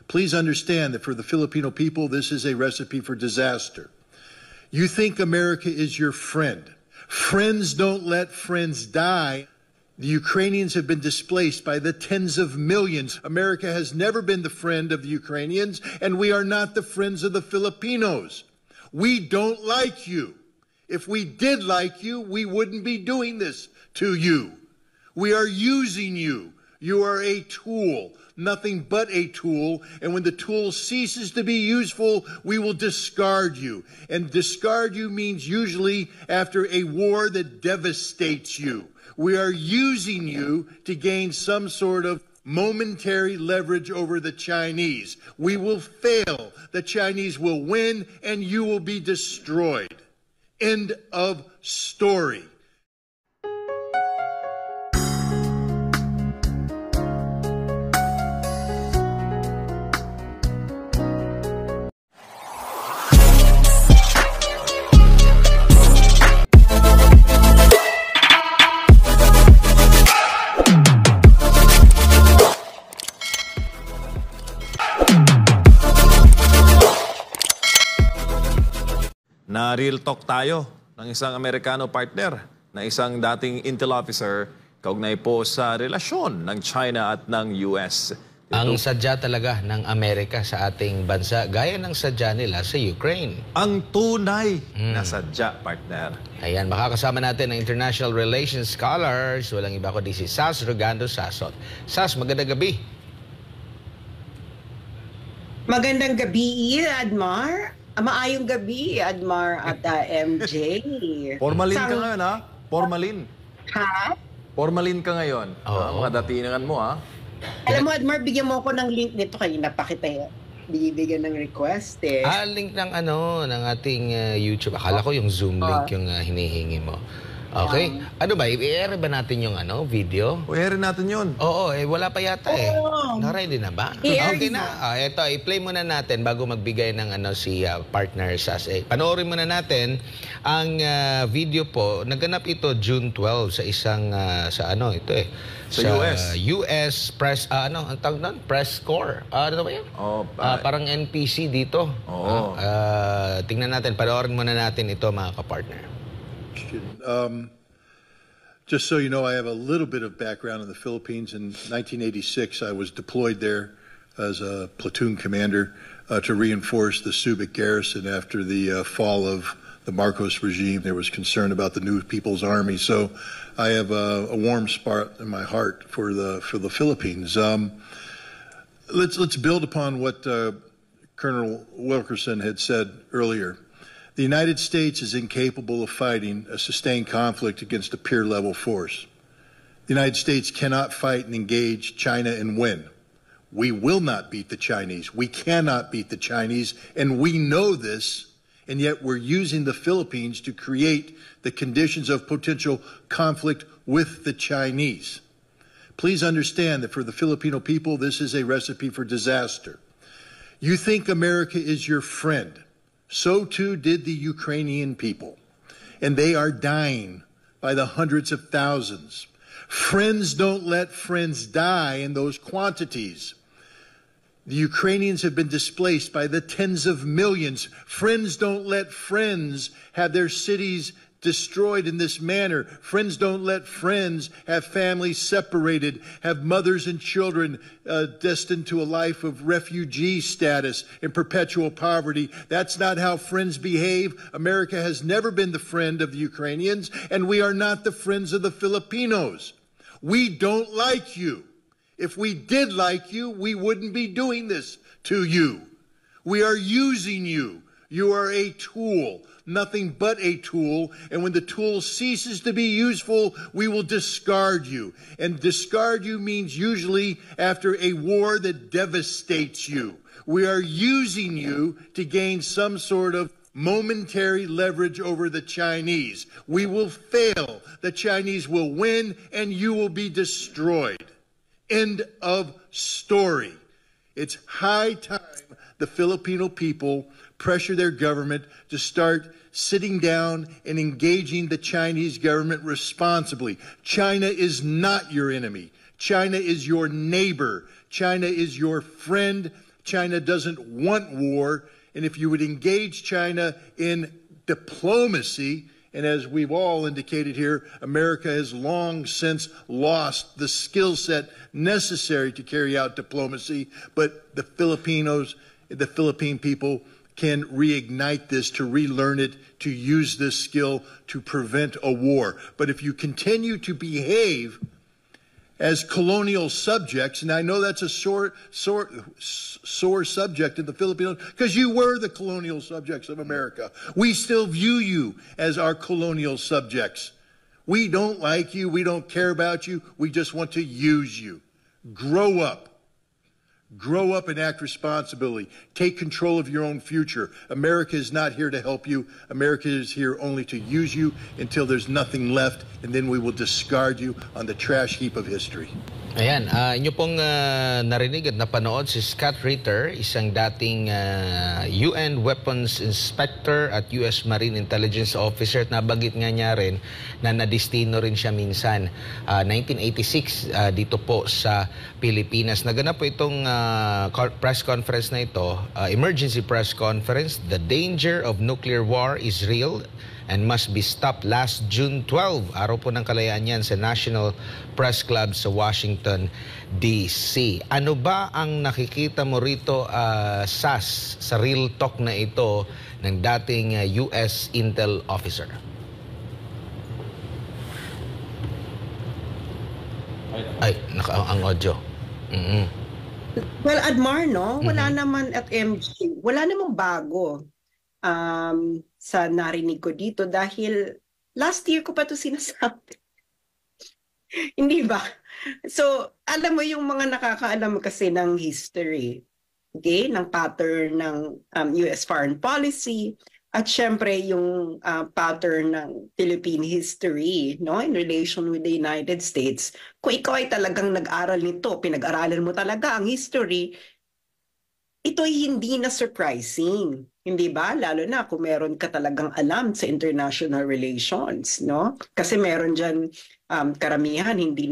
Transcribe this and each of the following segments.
Please understand that for the Filipino people, this is a recipe for disaster. You think America is your friend. Friends don't let friends die. The Ukrainians have been displaced by the tens of millions. America has never been the friend of the Ukrainians, and we are not the friends of the Filipinos. We don't like you. If we did like you, we wouldn't be doing this to you. We are using you. You are a tool, nothing but a tool. And when the tool ceases to be useful, we will discard you. And discard you means usually after a war that devastates you. We are using you to gain some sort of momentary leverage over the Chinese. We will fail. The Chinese will win, and you will be destroyed. End of story. Na real talk tayo ng isang Amerikano partner na isang dating intel officer kaugnay po sa relasyon ng China at ng US. Ang sadya talaga ng Amerika sa ating bansa, gaya ng sadya nila sa Ukraine. Ang tunay na sadya, partner. Ayan, makakasama natin ang International Relations Scholars. Walang iba kundi si Sas Rogando Sasot. Sas, magandang gabi. Magandang gabi, Admar. Maayong gabi, Admar at MJ. Formalin ka ngayon, ha? Formalin. Ha? Formalin ka ngayon. Mga datingan mo, ha? Alam mo, Admar, bigyan mo ako ng link nito. Kanina pa kita bibigyan ng request, eh. Link ng ng ating YouTube. Akala ko yung Zoom link yung hinihingi mo. Okay. Ano ba? I-air ba natin yung video? I-air natin yun. Oo, wala pa yata eh. Na-ready na ba? Okay na. Ito, i-play muna natin bago magbigay ng si partner Sas. Panoorin muna natin ang video po. Naganap ito June 12 sa isang, sa US. US press, ang tawag nun? Press corps. Ano ba yan? Parang NPC dito. Tingnan natin, panoorin muna natin ito mga kapartner. Just so you know, I have a little bit of background in the Philippines. In 1986, I was deployed there as a platoon commander to reinforce the Subic garrison after the fall of the Marcos regime. There was concern about the new People's Army, so I have a warm spot in my heart for the Philippines. Let's build upon what Colonel Wilkerson had said earlier. The United States is incapable of fighting a sustained conflict against a peer-level force. The United States cannot fight and engage China and win. We will not beat the Chinese. We cannot beat the Chinese, and we know this, and yet we're using the Philippines to create the conditions of potential conflict with the Chinese. Please understand that for the Filipino people, this is a recipe for disaster. You think America is your friend. So too did the Ukrainian people, and they are dying by the hundreds of thousands. Friends don't let friends die in those quantities. The Ukrainians have been displaced by the tens of millions. Friends don't let friends have their cities destroyed in this manner. Friends don't let friends have families separated, have mothers and children destined to a life of refugee status in perpetual poverty. That's not how friends behave. America has never been the friend of the Ukrainians, and we are not the friends of the Filipinos. We don't like you. If we did like you, we wouldn't be doing this to you. We are using you. You are a tool, nothing but a tool. And when the tool ceases to be useful, we will discard you. And discard you means usually after a war that devastates you. We are using you to gain some sort of momentary leverage over the Chinese. We will fail. The Chinese will win, and you will be destroyed. End of story. It's high time the Filipino people pressure their government to start sitting down and engaging the Chinese government responsibly. China is not your enemy. China is your neighbor. China is your friend. China doesn't want war. And if you would engage China in diplomacy, and as we've all indicated here, America has long since lost the skill set necessary to carry out diplomacy, but the Philippine people can reignite this, to relearn it, to use this skill to prevent a war. But if you continue to behave as colonial subjects, and I know that's a sore subject in the Philippines, because you were the colonial subjects of America. We still view you as our colonial subjects. We don't like you. We don't care about you. We just want to use you. Grow up. Grow up and act responsibly. Take control of your own future. America is not here to help you. America is here only to use you until there's nothing left, and then we will discard you on the trash heap of history. Ayan, inyo pong narinig at napanood si Scott Ritter, isang dating UN Weapons Inspector at US Marine Intelligence Officer, at nabanggit nga niya rin na nadistino rin siya minsan 1986 dito po sa Pilipinas. Naganap po itong press conference na ito, emergency press conference. The danger of nuclear war is real and must be stopped, last June 12. Araw po ng kalayaan yan sa National Press Club sa Washington, D.C. Ano ba ang nakikita mo rito, Sas, sa real talk na ito ng dating US Intel officer? Ay, ang audio. Well, Admar, no? Wala naman at MG. Wala namang bago sa narinig ko dito dahil last year ko pa ito sinasabi. Hindi ba? So, alam mo yung mga nakakaalam kasi ng history, okay? Ng pattern ng US foreign policy, at syempre yung pattern ng Philippine history, no, in relation with the United States. Kung ikaw ay talagang nag-aral nito, pinag-aralan mo talaga ang history, ito'y hindi na surprising, hindi ba? Lalo na kung meron ka talagang alam sa international relations, no? Kasi meron dyan karamihan hindi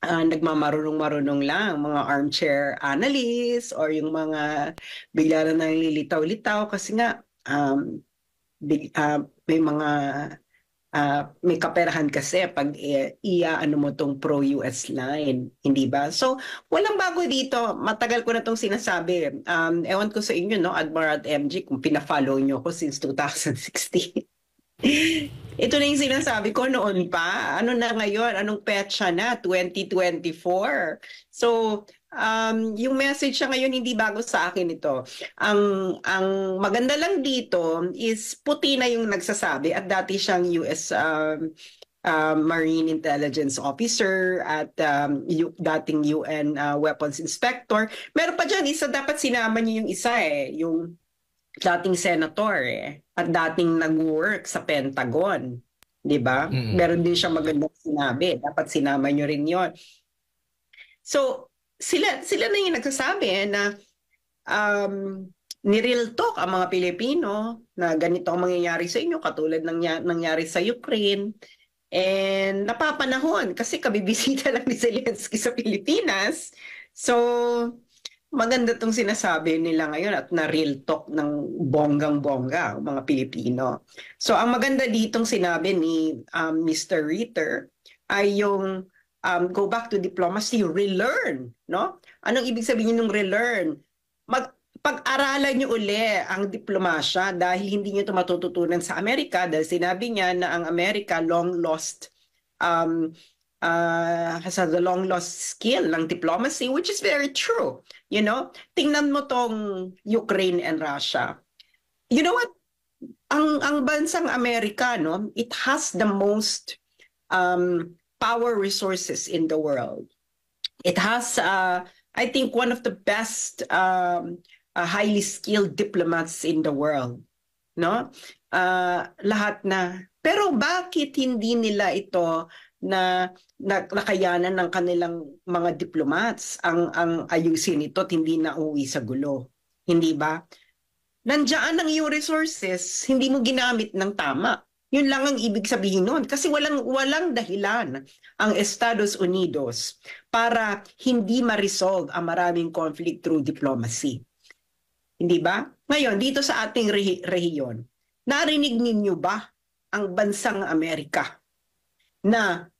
nagmamarunong-marunong lang, mga armchair analysts or yung mga bigla na nalilitaw-litaw kasi nga may mga may kaperahan kasi pag ano mo tong pro-US line, hindi ba? So, walang bago dito. Matagal ko na tong sinasabi. Ewan ko sa inyo, no, Admiral at MG, kung pina-follow nyo ko since 2016. Ito na yung sinasabi ko noon pa. Ano na ngayon? Anong petsa na? 2024. So, yung message siya ngayon hindi bago sa akin ito. Ang maganda lang dito is puti na yung nagsasabi at dati siyang US Marine Intelligence Officer at dating UN Weapons Inspector. Meron pa dyan, isa dapat sinama niyo yung isa yung dating senator at dating nag-work sa Pentagon, 'di ba? Meron din siya magandang sinabi, dapat sinama niyo rin 'yon. So, sila na yung nagsasabi na ni-real talk ang mga Pilipino na ganito ang mangyayari sa inyo katulad ng nangyari sa Ukraine. And napapanahon kasi kabibisita lang ni Zelensky sa Pilipinas. So, maganda tong sinasabi nila ngayon at na-real talk ng bonggang-bongga ang mga Pilipino. So, ang maganda ditong sinabi ni Mr. Ritter ay yung go back to diplomacy, relearn, no? Anong ibig sabihin ng relearn? Pag-aralan nyo uli ang diplomasya dahil hindi nyo ito matututunan sa Amerika dahil sinabi niya na ang Amerika long lost has the long lost skill ng diplomacy, which is very true. You know, tingnan mo tong Ukraine and Russia. You know what? Ang bansang Amerika, no, it has the most power resources in the world. It has, I think, one of the best highly skilled diplomats in the world. No? Lahat na. Pero bakit hindi nila ito na nakayanan ng kanilang mga diplomats ang ayusin ito at hindi na uwi sa gulo? Hindi ba? Nandiyan ang iyong resources, hindi mo ginamit ng tama. Yun lang ang ibig sabihin nun. Kasi walang dahilan ang Estados Unidos para hindi ma-resolve ang maraming conflict through diplomacy. Hindi ba? Ngayon, dito sa ating rehiyon, narinig ninyo ba ang bansang Amerika na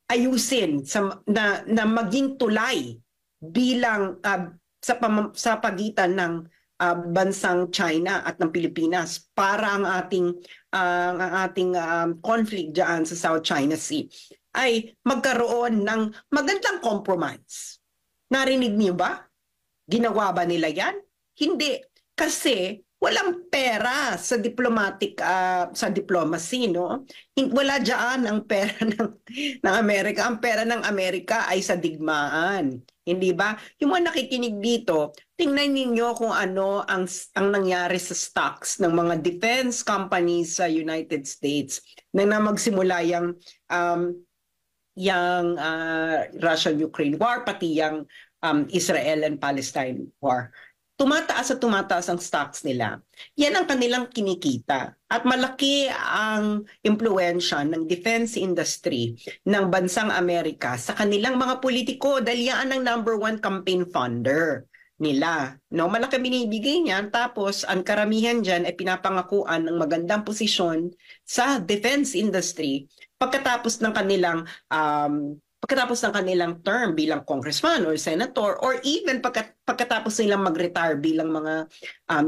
ayusin na maging tulay bilang sa pagitan ng bansang China at ng Pilipinas para ang ating conflict diyan sa South China Sea ay magkaroon ng magandang compromise. Narinig niyo ba? Ginawa ba nila yan? Hindi. Kasi walang pera sa sa diplomacy, no? Wala diyan ang pera ng Amerika. Ang pera ng Amerika ay sa digmaan. Hindi ba? Yung mga nakikinig dito, tingnan ninyo kung ano ang nangyari sa stocks ng mga defense companies sa United States na magsimula yung Russia-Ukraine war, pati yung Israel and Palestine war. Tumataas at tumataas ang stocks nila. Yan ang kanilang kinikita. At malaki ang impluensya ng defense industry ng bansang Amerika sa kanilang mga politiko dahil yan ang #1 campaign funder nila. No, malaki binibigay niyan, tapos ang karamihan dyan ay pinapangakuan ng magandang posisyon sa defense industry pagkatapos ng kanilang term bilang congressman or senator, or even pagkatapos nilang mag-retire bilang mga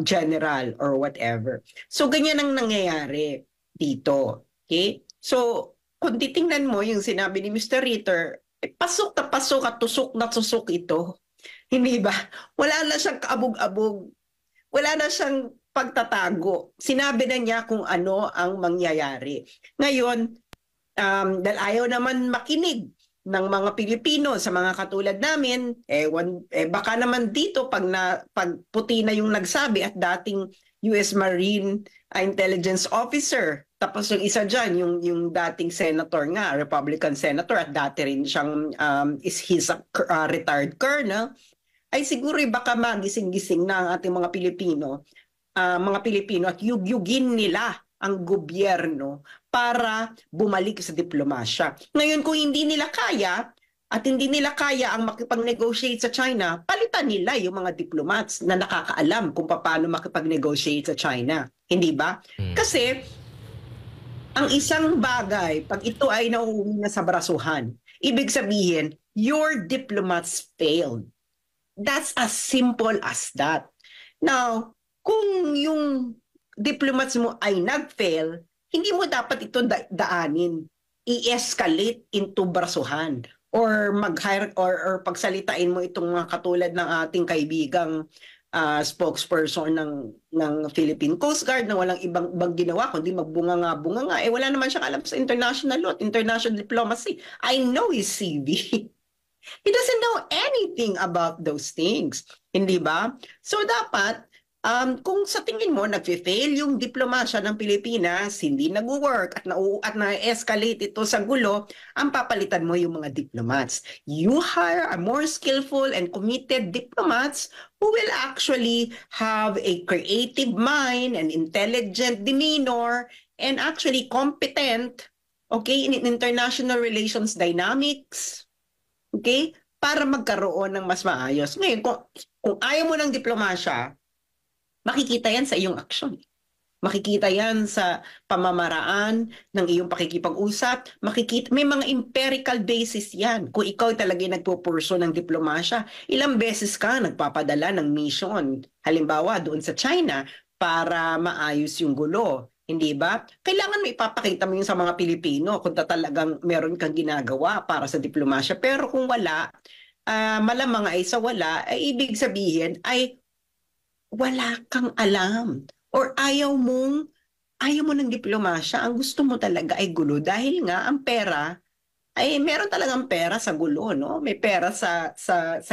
general or whatever. So ganyan ang nangyayari dito. Okay? So kung titingnan mo yung sinabi ni Mr. Ritter, pasok na pasok at tusok na tusok ito. Hindi ba? Wala na siyang kaabog-abog. Wala na siyang pagtatago. Sinabi na niya kung ano ang mangyayari. Ngayon, dahil ayaw naman makinig ng mga Pilipino sa mga katulad namin, baka naman dito pag puti na yung nagsabi at dating US Marine Intelligence Officer, tapos yung isa dyan, yung dating senator nga, Republican senator, at dati rin siyang he's a retired colonel, ay siguro baka magising-gising na ang ating mga Pilipino at yugyugin nila ang gobyerno para bumalik sa diplomasya. Ngayon, kung hindi nila kaya ang makipag-negotiate sa China, palitan nila yung mga diplomats na nakakaalam kung paano makipag-negotiate sa China. Hindi ba? Kasi ang isang bagay, pag ito ay nauuwi na sa brasuhan, ibig sabihin, your diplomats failed. That's as simple as that. Now, kung yung diplomats mo ay nag-fail, hindi mo dapat ito daanin, i-escalate into brasuhan or mag-hire or pagsalitain mo itong mga katulad ng ating kaibigang spokesperson ng Philippine Coast Guard na walang ibang ginawa kundi magbunga nga. Wala naman siyang alam sa international law, international diplomacy. I know his CV. He doesn't know anything about those things. Hindi ba? So dapat, kung sa tingin mo nagfe-fail yung diplomasya ng Pilipinas, hindi nag-work at na-escalate ito sa gulo, ang papalitan mo yung mga diplomats. You hire a more skillful and committed diplomats who will actually have a creative mind and intelligent demeanor and actually competent, okay, in international relations dynamics, okay, para magkaroon ng mas maayos. Ngayon, kung ayaw mo ng diplomasya, makikita yan sa iyong aksyon. Makikita yan sa pamamaraan ng iyong pakikipag-usap. May mga empirical basis yan. Kung ikaw talaga nagpupurso ng diplomasya, ilang beses ka nagpapadala ng mission. Halimbawa, doon sa China, para maayos yung gulo. Hindi ba? Kailangan may ipapakita mo yun sa mga Pilipino kung talagang meron kang ginagawa para sa diplomasya. Pero kung wala, malamang ay sa wala, ay ibig sabihin ay wala kang alam or ayaw mo ng diplomasya. Ang gusto mo talaga ay gulo dahil nga ang pera ay meron talagang pera sa gulo, no? May pera sa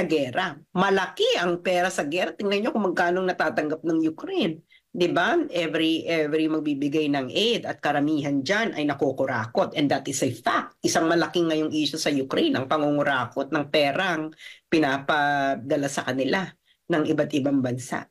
gera. Malaki ang pera sa gera. Tingnan niyo kung magkano natatanggap ng Ukraine. 'Di ba? Every magbibigay ng aid at karamihan diyan ay nakukurakot, and that is a fact. Isang malaking ngayong issue sa Ukraine ang pangungurakot ng perang pinapadala sa kanila ng iba't ibang bansa.